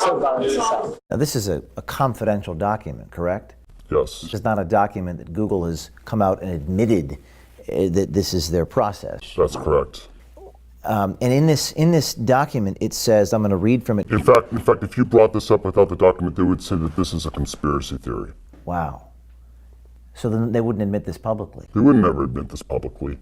should balance this out. Now, this is a confidential document, correct? Yes. This is not a document that Google has come out and admitted that this is their process. That's correct. And in this document, it says, I'm going to read from it. In fact, if you brought this up without the document, they would say that this is a conspiracy theory. Wow. So then they wouldn't admit this publicly. They would never admit this publicly.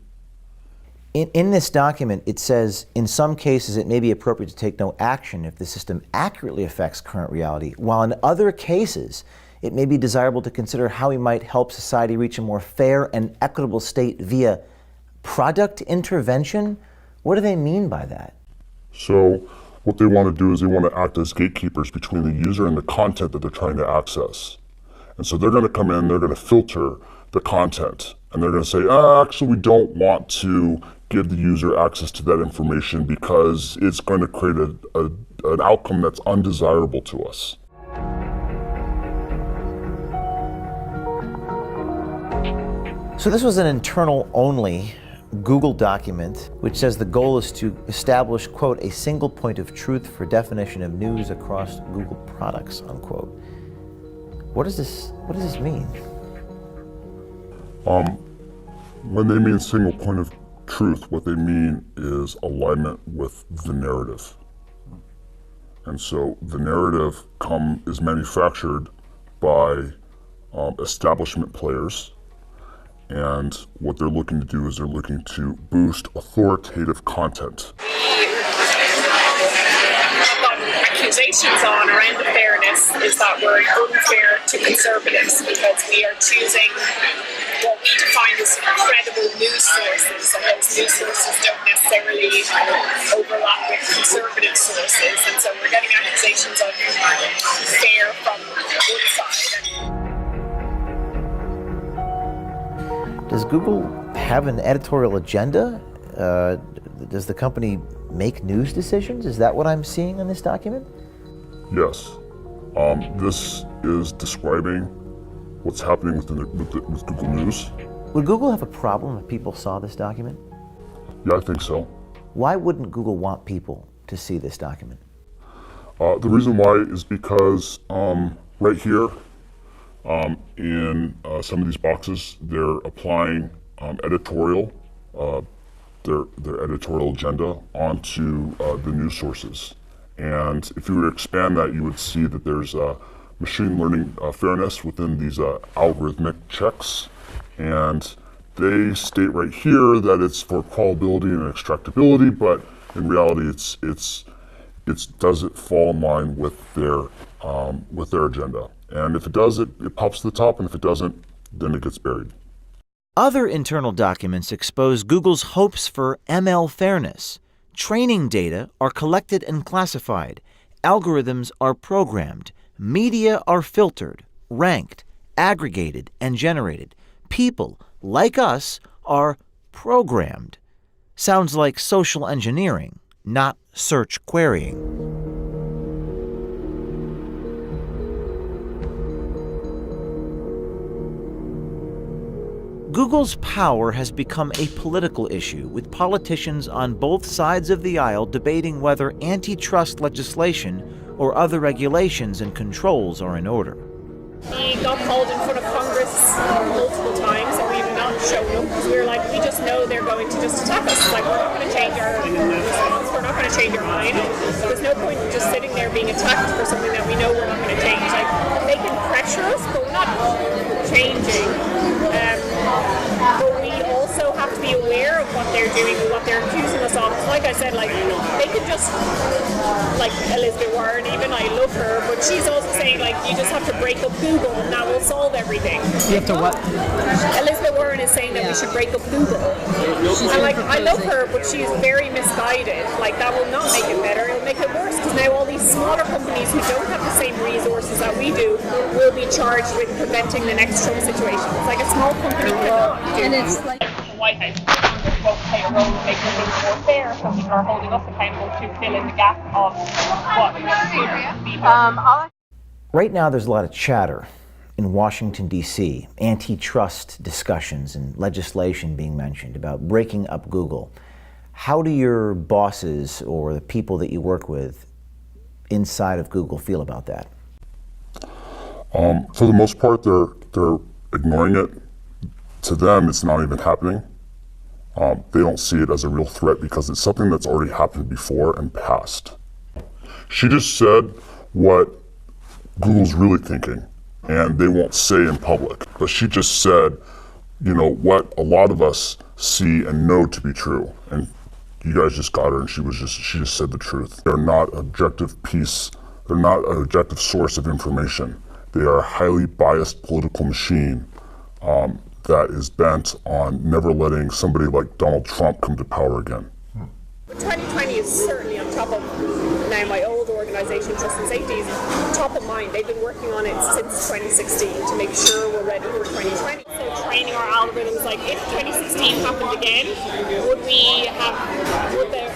In this document, it says, in some cases, it may be appropriate to take no action if the system accurately affects current reality, while in other cases, it may be desirable to consider how we might help society reach a more fair and equitable state via product intervention. What do they mean by that? So what they want to do is they want to act as gatekeepers between the user and the content that they're trying to access. And so they're going to come in, they're going to filter the content, and they're going to say, actually, we don't want to give the user access to that information because it's going to create an outcome that's undesirable to us. So this was an internal-only Google document, which says the goal is to establish, quote, a single point of truth for definition of news across Google products, unquote. What does this mean? When they mean single point of truth, what they mean is alignment with the narrative. And so the narrative is manufactured by establishment players, and what they're looking to do is they're looking to boost authoritative content. Accusations on around the fairness is that we're unfair to conservatives because we are choosing what we define as credible news sources, and those news sources don't necessarily overlap with conservative sources, and so we're getting accusations of fair from one side. Does Google have an editorial agenda? Does the company make news decisions? Is that what I'm seeing in this document? Yes. This is describing what's happening with Google News. Would Google have a problem if people saw this document? Yeah, I think so. Why wouldn't Google want people to see this document? The reason why is because right here in some of these boxes, they're applying editorial, their editorial agenda onto the news sources. And if you were to expand that, you would see that there's machine learning fairness within these algorithmic checks. And they state right here that it's for crawlability and extractability, but in reality, it doesn't fall in line with their agenda. And if it does, it pops to the top, and if it doesn't, then it gets buried. Other internal documents expose Google's hopes for ML fairness. Training data are collected and classified. Algorithms are programmed. Media are filtered, ranked, aggregated, and generated. People, like us, are programmed. Sounds like social engineering, not search querying. Google's power has become a political issue, with politicians on both sides of the aisle debating whether antitrust legislation or other regulations and controls are in order. We got called in front of Congress multiple times, and we've not shown up because we were like, we just know they're going to just attack us. It's like, we're not going to change our response, we're not going to change our mind. There's no point in just sitting there being attacked for something that we know we're not going to change. Like, they can pressure us, but we're not changing. But we also have to be aware of what they're doing and what they're accusing us of. Like I said, like, they could just, like Elizabeth Warren, even I love her, but she's also saying, like, you just have to break up Google and that will solve everything. You have to what? Elizabeth Warren is saying that we should break up Google. And, like, I love her, but she's very misguided. Like, that will not make it better. It'll make it worse, because now all these smaller companies who don't have the same resources that we do will be charged with preventing the next Trump situation. It's like a small company cannot do. And it's like The White House won't play a role in making things more fair, so people are holding us accountable to fill in the gap of what people. Right now, there's a lot of chatter in Washington, D.C., antitrust discussions and legislation being mentioned about breaking up Google. How do your bosses or the people that you work with inside of Google feel about that? For the most part, they're ignoring it. To them, it's not even happening. They don't see it as a real threat because it's something that's already happened before and passed. She just said what Google's really thinking, and they won't say in public. But she just said, you know, what a lot of us see and know to be true. And you guys just got her, and she just said the truth. They're not an objective piece. They're not an objective source of information. They are a highly biased political machine that is bent on never letting somebody like Donald Trump come to power again. 2020 is certainly on top of now my old organisation, Trust and Safety, is top of mind. They've been working on it since 2016 to make sure we're ready for 2020. So training our algorithms, like if 2016 happened again, would the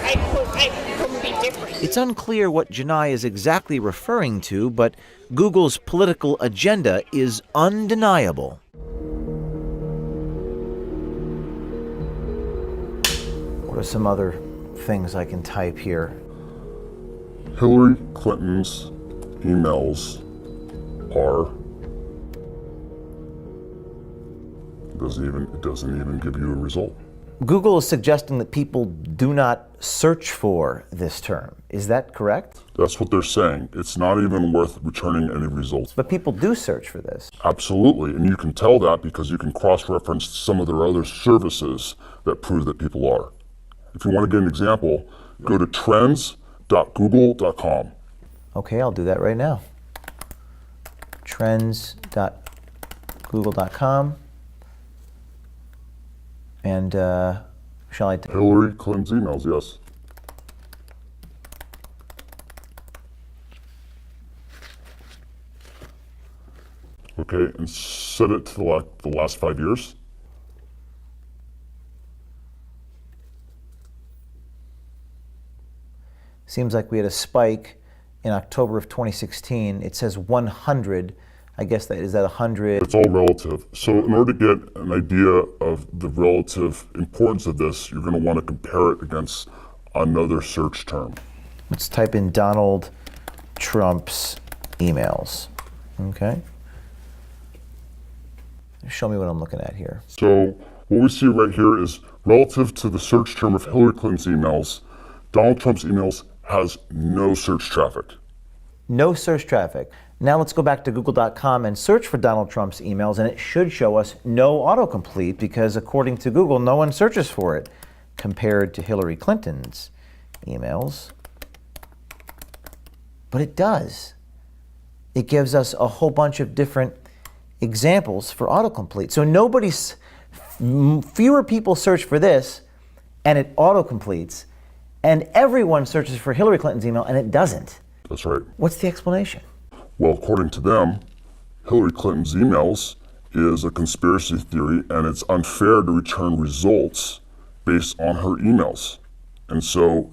outcome be different? It's unclear what Janai is exactly referring to, but Google's political agenda is undeniable. What are some other things I can type here? Hillary Clinton's emails are, it doesn't even give you a result. Google is suggesting that people do not search for this term. Is that correct? That's what they're saying. It's not even worth returning any results. But people do search for this. Absolutely, and you can tell that because you can cross-reference some of their other services that prove that people are. If you want to get an example, go to trends.google.com. Okay, I'll do that right now. Trends.google.com. And shall I? Hillary Clinton's emails, yes. Okay, and set it to the last 5 years. Seems like we had a spike in October of 2016. It says 100. I guess is that 100? It's all relative. So in order to get an idea of the relative importance of this, you're going to want to compare it against another search term. Let's type in Donald Trump's emails. Okay. Show me what I'm looking at here. So what we see right here is relative to the search term of Hillary Clinton's emails, Donald Trump's emails has no search traffic. No search traffic. Now let's go back to google.com and search for Donald Trump's emails, and it should show us no autocomplete because according to Google, no one searches for it compared to Hillary Clinton's emails. But it does. It gives us a whole bunch of different examples for autocomplete. So fewer people search for this and it autocompletes, and everyone searches for Hillary Clinton's email and it doesn't. That's right. What's the explanation? Well, according to them, Hillary Clinton's emails is a conspiracy theory and it's unfair to return results based on her emails. And so